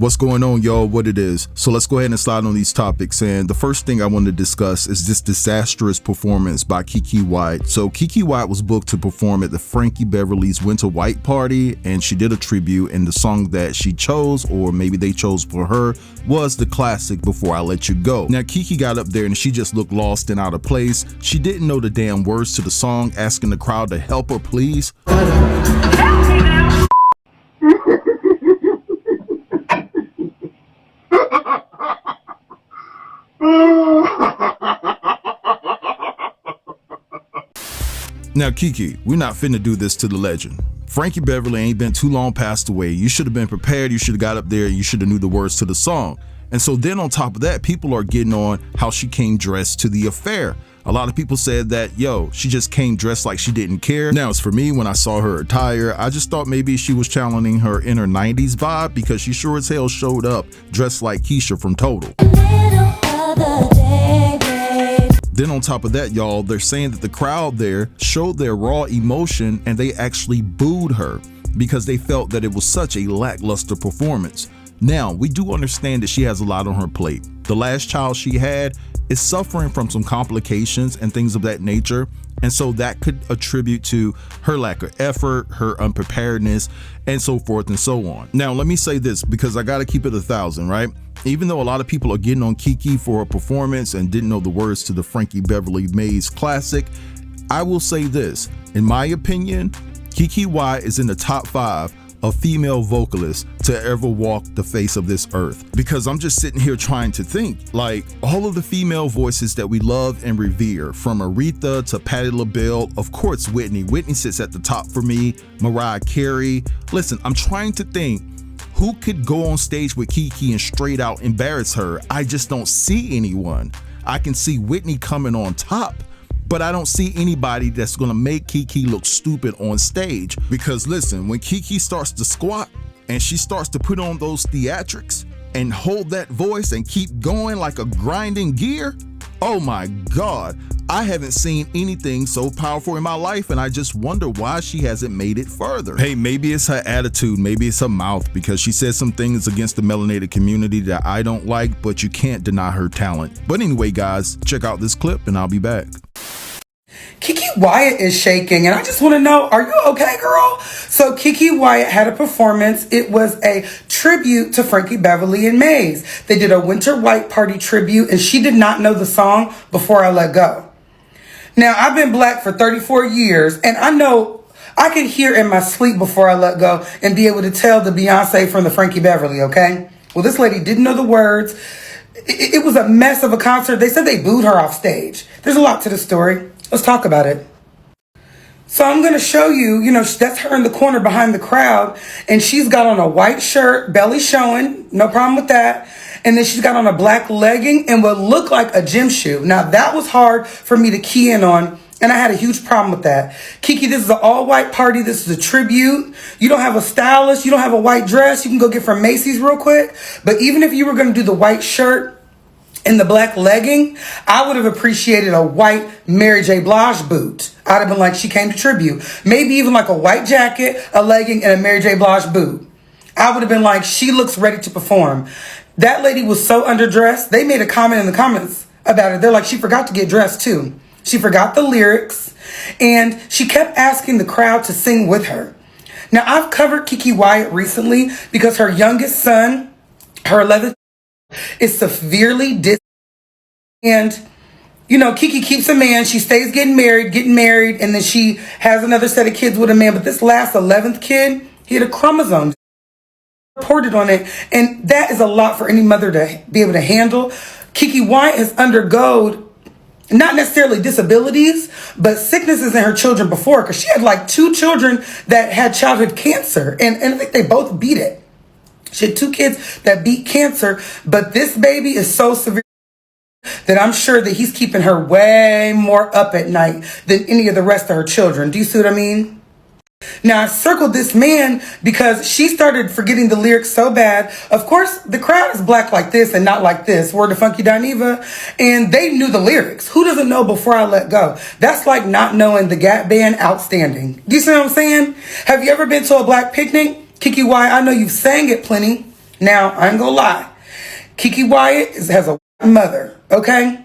What's going on, y'all? What it is? So let's go ahead and slide on these topics. And the first thing I want to discuss is this disastrous performance by KeKe Wyatt. So KeKe Wyatt was booked to perform at the Frankie Beverly's Winter White Party, and she did a tribute, and the song that she chose, or maybe they chose for her, was the classic Before I Let You Go. Now KeKe got up there and she just looked lost and out of place. She didn't know the damn words to the song, asking the crowd to help her please. Help me now! Now KeKe, we're not finna do this to the legend. Frankie Beverly ain't been too long passed away. You should have been prepared. You should have got up there and you should have knew the words to the song. And so then on top of that, people are getting on how she came dressed to the affair. A lot of people said that, yo, she just came dressed like she didn't care. Now, as for me, when I saw her attire, I just thought maybe she was channeling her inner 90s vibe, because she sure as hell showed up dressed like Keisha from Total. Then on top of that, y'all, they're saying that the crowd there showed their raw emotion and they actually booed her because they felt that it was such a lackluster performance. Now, we do understand that she has a lot on her plate. The last child she had is suffering from some complications and things of that nature. And so that could attribute to her lack of effort, her unpreparedness, and so forth and so on. Now, let me say this, because I got to keep it 1,000, right? Even though a lot of people are getting on KeKe for her performance and didn't know the words to the Frankie Beverly Maze classic, I will say this. In my opinion, KeKe Wyatt is in the top 5 of female vocalists to ever walk the face of this earth. Because I'm just sitting here trying to think, like, all of the female voices that we love and revere, from Aretha to Patti LaBelle, of course Whitney. Whitney sits at the top for me, Mariah Carey. Listen, I'm trying to think who could go on stage with KeKe and straight out embarrass her. I just don't see anyone. I can see Whitney coming on top, but I don't see anybody that's gonna make KeKe look stupid on stage. Because listen, when KeKe starts to squat and she starts to put on those theatrics and hold that voice and keep going like a grinding gear, oh my God, I haven't seen anything so powerful in my life, and I just wonder why she hasn't made it further. Hey, maybe it's her attitude, maybe it's her mouth, because she said some things against the melanated community that I don't like, but you can't deny her talent. But anyway, guys, check out this clip and I'll be back. KeKe Wyatt is shaking, and I just want to know, are you okay, girl? So KeKe Wyatt had a performance. It was a tribute to Frankie Beverly and Maze. They did a Winter White Party tribute, and she did not know the song Before I Let Go. Now, I've been black for 34 years, and I know I can hear in my sleep Before I Let Go and be able to tell the Beyonce from the Frankie Beverly, okay? Well, this lady didn't know the words. It was a mess of a concert. They said they booed her off stage. There's a lot to the story. Let's talk about it. So I'm going to show you, that's her in the corner behind the crowd, and she's got on a white shirt, belly showing, no problem with that. And then she's got on a black legging and what looked like a gym shoe. Now that was hard for me to key in on, and I had a huge problem with that. KeKe, this is an all-white party. This is a tribute. You don't have a stylist. You don't have a white dress. You can go get from Macy's real quick. But even if you were going to do the white shirt and the black legging, I would have appreciated a white Mary J. Blige boot. I'd have been like, she came to tribute. Maybe even like a white jacket, a legging, and a Mary J. Blige boot. I would have been like, she looks ready to perform. That lady was so underdressed. They made a comment in the comments about it. They're like, she forgot to get dressed too. She forgot the lyrics, and she kept asking the crowd to sing with her. Now, I've covered KeKe Wyatt recently because her youngest son, her 11th, is severely and KeKe keeps a man. She stays getting married, and then she has another set of kids with a man. But this last 11th kid, he had a chromosome reported on it, and that is a lot for any mother to be able to handle. KeKe Wyatt has undergone not necessarily disabilities, but sicknesses in her children before, because she had like 2 children that had childhood cancer, and I think they both beat it. She had 2 kids that beat cancer, but this baby is so severe that I'm sure that he's keeping her way more up at night than any of the rest of her children. Do you see what I mean? Now, I circled this man because she started forgetting the lyrics so bad. Of course, the crowd is black like this and not like this. Word to Funky Dineva. And they knew the lyrics. Who doesn't know Before I Let Go? That's like not knowing the Gap Band Outstanding. Do you see what I'm saying? Have you ever been to a black picnic? KeKe Wyatt, I know you've sang it plenty. Now, I ain't gonna lie. KeKe Wyatt has a mother, okay?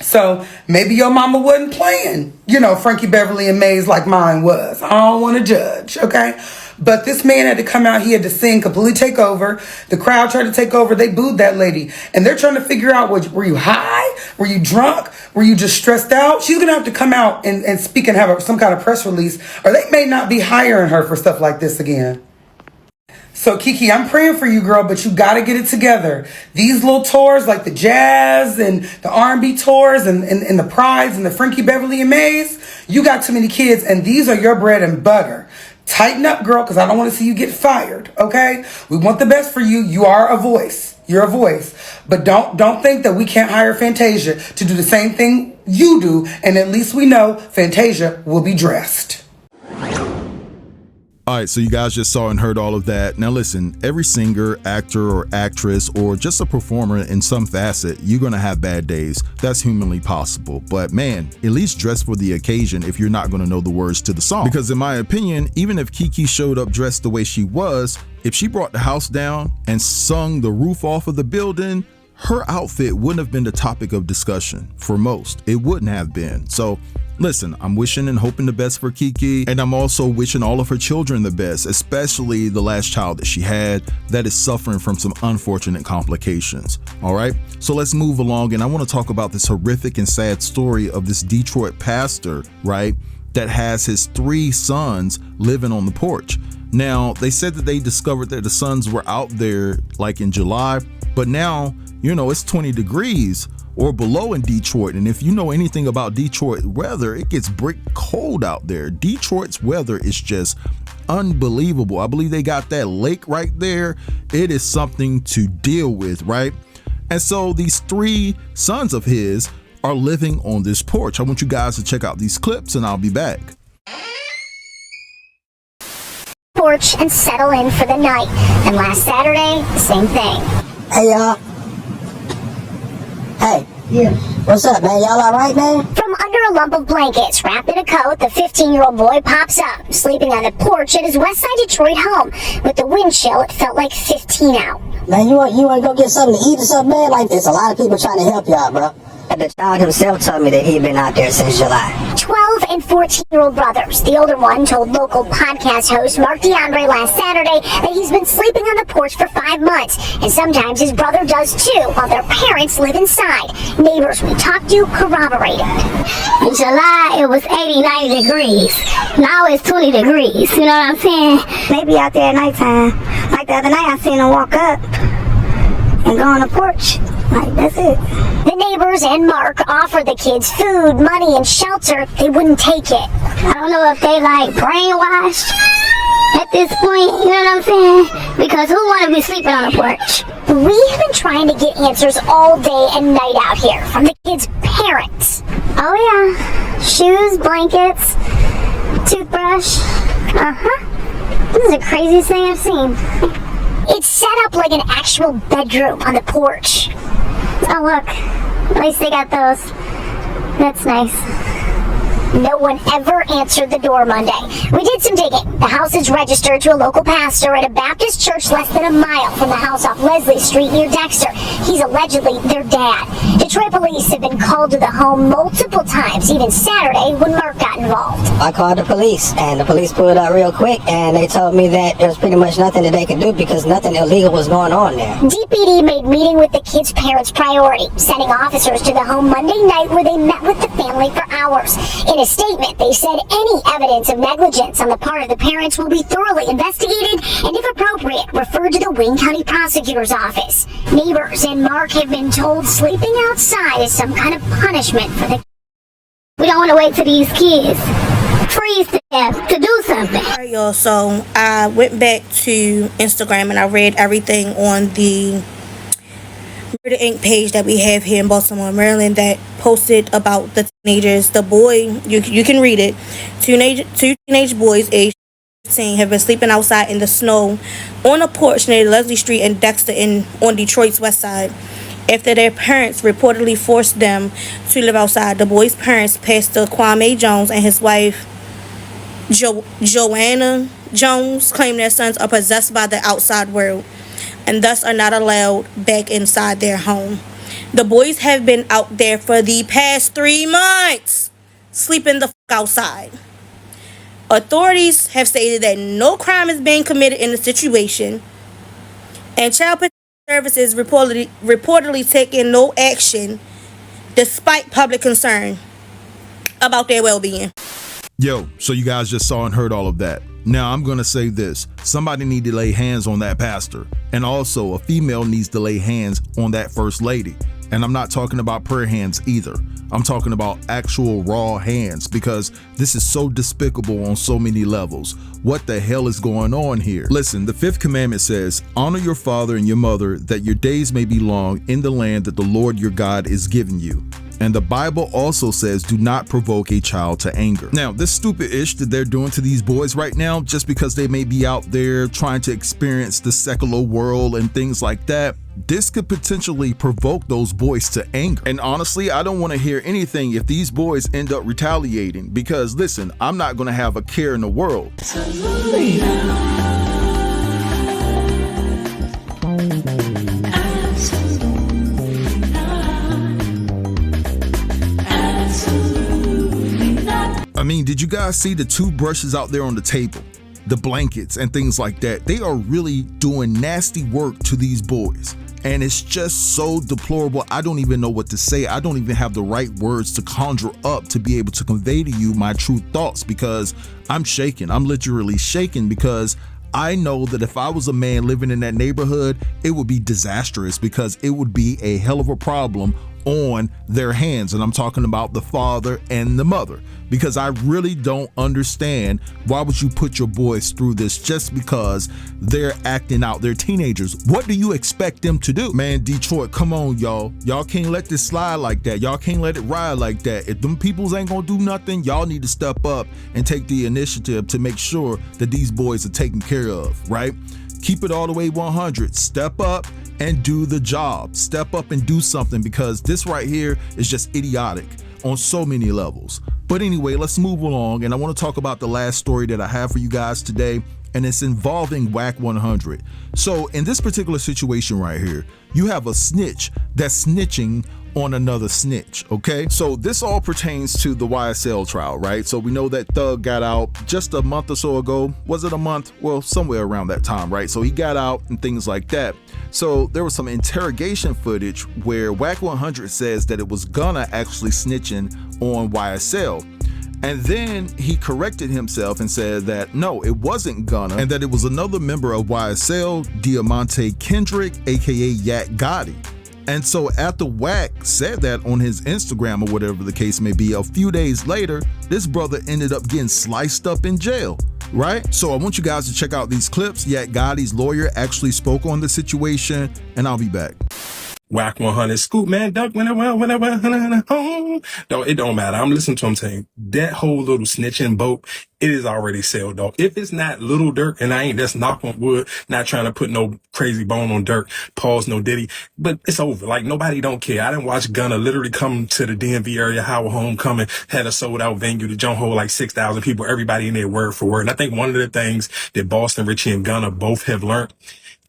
So maybe your mama wasn't playing, Frankie Beverly and Maze like mine was. I don't want to judge, okay? But this man had to come out. He had to sing, completely take over. The crowd tried to take over. They booed that lady. And they're trying to figure out, were you high? Were you drunk? Were you just stressed out? She's going to have to come out and speak and have some kind of press release. Or they may not be hiring her for stuff like this again. So, KeKe, I'm praying for you, girl, but you got to get it together. These little tours, like the jazz and the R&B tours and the Prides and the Frankie Beverly and Maze, you got too many kids, and these are your bread and butter. Tighten up, girl, because I don't want to see you get fired, okay? We want the best for you. You are a voice. You're a voice. But don't think that we can't hire Fantasia to do the same thing you do, and at least we know Fantasia will be dressed. All right, so you guys just saw and heard all of that. Now listen, every singer, actor, or actress, or just a performer in some facet, you're gonna have bad days. That's humanly possible. But man, at least dress for the occasion if you're not gonna know the words to the song. Because in my opinion, even if KeKe showed up dressed the way she was, if she brought the house down and sung the roof off of the building, her outfit wouldn't have been the topic of discussion for most. It wouldn't have been. So listen, I'm wishing and hoping the best for KeKe, and I'm also wishing all of her children the best, especially the last child that she had that is suffering from some unfortunate complications. All right, so let's move along, and I want to talk about this horrific and sad story of this Detroit pastor, right, that has his 3 sons living on the porch. Now, they said that they discovered that the sons were out there like in July, but now, it's 20 degrees or below in Detroit. And if you know anything about Detroit weather, it gets brick cold out there. Detroit's weather is just unbelievable. I believe they got that lake right there. It is something to deal with, right? And so these 3 sons of his are living on this porch. I want you guys to check out these clips and I'll be back. Porch and settle in for the night. And last Saturday, same thing. Hey, y'all. Hey. Yeah. What's up, man? Y'all alright, man? From under a lump of blankets, wrapped in a coat, the 15-year-old boy pops up, sleeping on the porch at his Westside Detroit home. With the wind chill, it felt like 15 out. Man, you want to go get something to eat or something, man? Like, there's a lot of people trying to help y'all, bro. The child himself told me that he'd been out there since July. 12 and 14-year-old brothers. The older one told local podcast host Mark DeAndre last Saturday that he's been sleeping on the porch for 5 months, and sometimes his brother does too, while their parents live inside. Neighbors we talked to corroborated. In July, it was 80, 90 degrees. Now it's 20 degrees, you know what I'm saying? They be out there at nighttime. Like the other night, I seen them walk up and go on the porch. Like, that's it. The neighbors and Mark offered the kids food, money, and shelter. They wouldn't take it. I don't know if they like brainwashed at this point, you know what I'm saying? Because who want to be sleeping on the porch? We have been trying to get answers all day and night out here from the kids' parents. Oh yeah, shoes, blankets, toothbrush. This is the craziest thing I've seen. It's set up like an actual bedroom on the porch. Oh look, at least they got those. That's nice. No one ever answered the door Monday. We did some digging. The house is registered to a local pastor at a Baptist church less than a mile from the house off Leslie Street near Dexter. He's allegedly their dad. Detroit police have been called to the home multiple times, even Saturday when Mark got involved. I called the police, and the police pulled out real quick, and they told me that there was pretty much nothing that they could do because nothing illegal was going on there. DPD made meeting with the kids' parents priority, sending officers to the home Monday night where they met with the family for hours. In a statement, they said any evidence of negligence on the part of the parents will be thoroughly investigated and, if appropriate, referred to the Wayne County Prosecutor's Office. Neighbors and Mark have been told sleeping outside is some kind of punishment for the... We don't want to wait for these kids freeze to death to do something. Alright, y'all, so I went back to Instagram and I read everything on the Murder Inc. page that we have here in Baltimore, Maryland, that posted about the teenagers. The boy, you can read it. Two teenage boys aged 15 have been sleeping outside in the snow on a porch near Leslie Street and Dexter on Detroit's west side after their parents reportedly forced them to live outside. The boys' parents, Pastor Kwame Jones and his wife Joanna Jones, claim their sons are possessed by the outside world. and thus are not allowed back inside their home. The boys have been out there for the past 3 months, sleeping the outside. Authorities have stated that no crime is being committed in the situation, and Child Protective Services reportedly taking no action despite public concern about their well-being. Yo, so you guys just saw and heard all of that. Now I'm going to say this. Somebody need to lay hands on that pastor. And also a female needs to lay hands on that first lady. And I'm not talking about prayer hands either. I'm talking about actual raw hands, because this is so despicable on so many levels. What the hell is going on here? Listen, the 5th commandment says, honor your father and your mother, that your days may be long in the land that the Lord your God is giving you. And the Bible also says, do not provoke a child to anger. Now, this stupid ish that they're doing to these boys right now, just because they may be out there trying to experience the secular world and things like that, this could potentially provoke those boys to anger. And honestly, I don't want to hear anything if these boys end up retaliating, because listen, I'm not going to have a care in the world. I mean, did you guys see the toothbrushes out there on the table? The blankets and things like that. They are really doing nasty work to these boys. And it's just so deplorable. I don't even know what to say. I don't even have the right words to conjure up to be able to convey to you my true thoughts, because I'm shaking. I'm literally shaking, because I know that if I was a man living in that neighborhood, it would be disastrous, because it would be a hell of a problem on their hands. And I'm talking about the father and the mother, because I really don't understand why would you put your boys through this just because they're acting out. They're teenagers. What do you expect them to do? Man, Detroit, come on, y'all. Y'all can't let this slide like that. Y'all can't let it ride like that. If them peoples ain't gonna do nothing, y'all need to step up and take the initiative to make sure that these boys are taken care of, right? Keep it all the way 100. Step up and do the job. Step up and do something, because this right here is just idiotic on so many levels. But anyway, let's move along, and I want to talk about the last story that I have for you guys today, and it's involving Wack 100. So in this particular situation right here, you have a snitch that's snitching on another snitch, okay? So this all pertains to the YSL trial, right? So we know that Thug got out just a month or so ago. Was it a month? Well, somewhere around that time, right? So he got out and things like that. So there was some interrogation footage where Wack 100 says that it was Gunna actually snitching on YSL. And then he corrected himself and said that no, it wasn't Gunna, and that it was another member of YSL, Diamante Kendrick, aka Yak Gotti. And so after Wack said that on his Instagram or whatever the case may be, a few days later, this brother ended up getting sliced up in jail, right? So I want you guys to check out these clips. Yak Gotti's lawyer actually spoke on the situation, and I'll be back. Wack 100, scoop man, duck when I went home. Dog, it don't matter. I'm listening to him saying that whole little snitching boat, it is already sailed, dog. If it's not Little Dirk, and I ain't just knock on wood, not trying to put no crazy bone on Dirk, pause no Diddy, but it's over. Like, nobody don't care. I didn't watch Gunna literally come to the DMV area, Howard Homecoming, had a sold out venue, the John hold like 6,000 people, everybody in there word for word. And I think one of the things that Boston Richie and Gunna both have learned,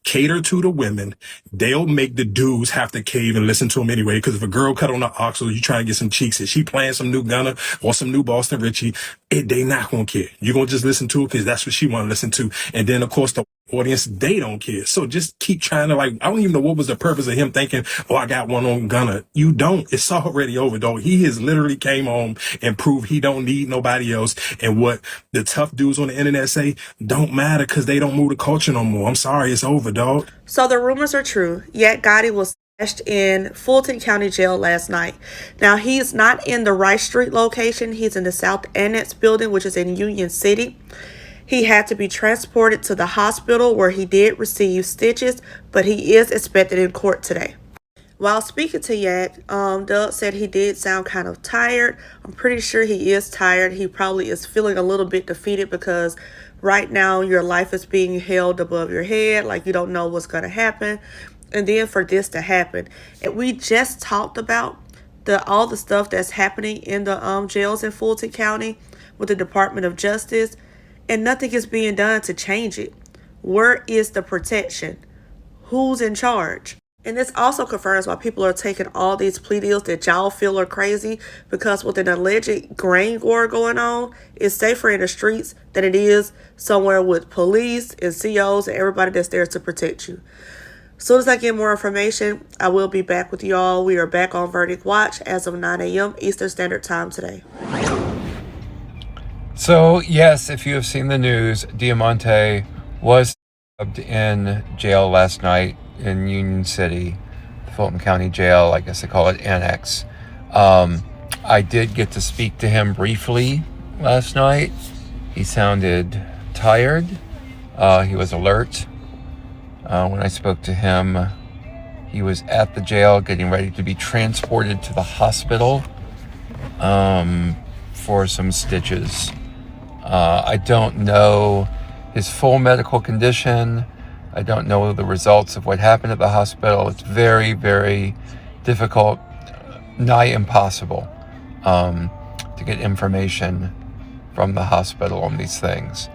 cater to the women. They'll make the dudes have to cave and listen to them anyway. Because if a girl cut on the oxel, you trying to get some cheeks, if she playing some new Gunna or some new Boston Richie, they not gonna care. You're gonna just listen to it because that's what she want to listen to. And then of course the audience, they don't care. So just keep trying to, like, I don't even know what was the purpose of him thinking, oh, I got one on Gunna. You don't. It's already over, dog. He has literally came home and proved he don't need nobody else. And what the tough dudes on the internet say don't matter because they don't move the culture no more. I'm sorry, it's over, dog. So the rumors are true. Yak Gotti was smashed in Fulton County Jail last night. Now, he's not in the Rice Street location. He's in the South Annex building, which is in Union City. He had to be transported to the hospital where he did receive stitches, but he is expected in court today. While speaking to Yak, Doug said he did sound kind of tired. I'm pretty sure he is tired. He probably is feeling a little bit defeated because right now your life is being held above your head, like you don't know what's going to happen. And then for this to happen, and we just talked about all the stuff that's happening in the jails in Fulton County with the Department of Justice, and nothing is being done to change it. Where is the protection? who's in charge. And this also confirms why people are taking all these plea deals that y'all feel are crazy, because with an alleged grain war going on, it's safer in the streets than it is somewhere with police and COs and everybody that's there to protect you. As soon as I get more information, I will be back with y'all. We are back on Verdict Watch as of 9 a.m. Eastern Standard Time today. So, yes, if you have seen the news, Diamante was stabbed in jail last night in Union City, the Fulton County Jail, I guess they call it Annex. I did get to speak to him briefly last night. He sounded tired. He was alert. When I spoke to him, he was at the jail getting ready to be transported to the hospital for some stitches. I don't know his full medical condition. I don't know the results of what happened at the hospital. It's very, very difficult, nigh impossible, to get information from the hospital on these things.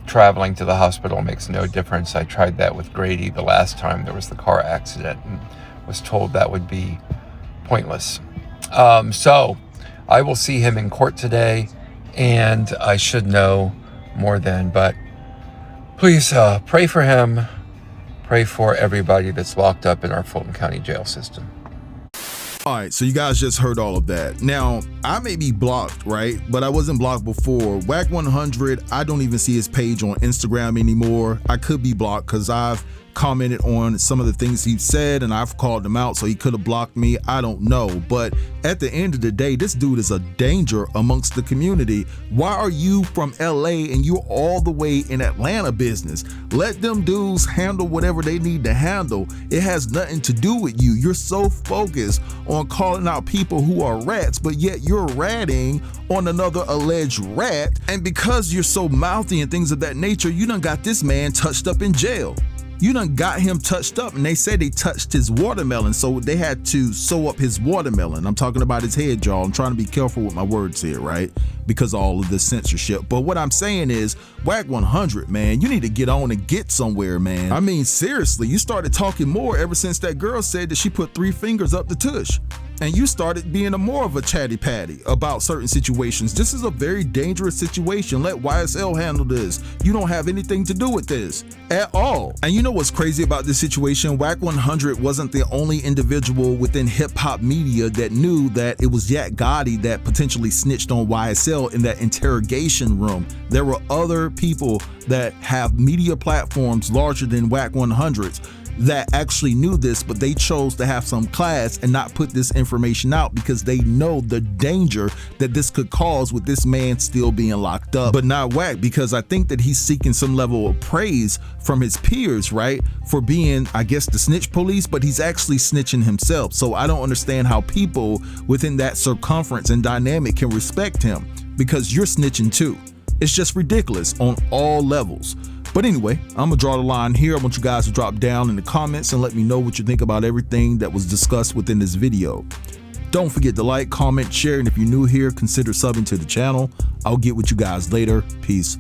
Traveling to the hospital makes no difference. I tried that with Grady the last time there was the car accident and was told that would be pointless. So I will see him in court today, and I should know more then, but please pray for him. Pray for everybody that's locked up in our Fulton County jail system. All right, so you guys just heard all of that. Now, I may be blocked, right? But I wasn't blocked before. Wack 100, I don't even see his page on Instagram anymore. I could be blocked because I've commented on some of the things he said and I've called him out, so he could have blocked me. I don't know. But at the end of the day, this dude is a danger amongst the community. Why are you from LA and you're all the way in Atlanta business? Let them dudes handle whatever they need to handle. It has nothing to do with you. You're so focused on calling out people who are rats, but yet you're ratting on another alleged rat. And because you're so mouthy and things of that nature, you done got this man touched up in jail. You done got him touched up, and they said they touched his watermelon, so they had to sew up his watermelon. I'm talking about his head, y'all. I'm trying to be careful with my words here, right? Because of all of this censorship. But what I'm saying is, Wack 100, man, you need to get on and get somewhere, man. I mean, seriously, you started talking more ever since that girl said that she put 3 fingers up the tush. And you started being more of a chatty patty about certain situations. This is a very dangerous situation. Let YSL handle this. You don't have anything to do with this at all. And you know what's crazy about this situation? Wack 100 wasn't the only individual within hip hop media that knew that it was Yak Gotti that potentially snitched on YSL in that interrogation room. There were other people that have media platforms larger than Wack 100's that actually knew this, but they chose to have some class and not put this information out because they know the danger that this could cause with this man still being locked up. But not Wack, because I think that he's seeking some level of praise from his peers, right, for being, I guess, the snitch police, but he's actually snitching himself. So I don't understand how people within that circumference and dynamic can respect him, because you're snitching too. It's just ridiculous on all levels. But anyway, I'm gonna draw the line here. I want you guys to drop down in the comments and let me know what you think about everything that was discussed within this video. Don't forget to like, comment, share, and if you're new here, consider subbing to the channel. I'll get with you guys later. Peace.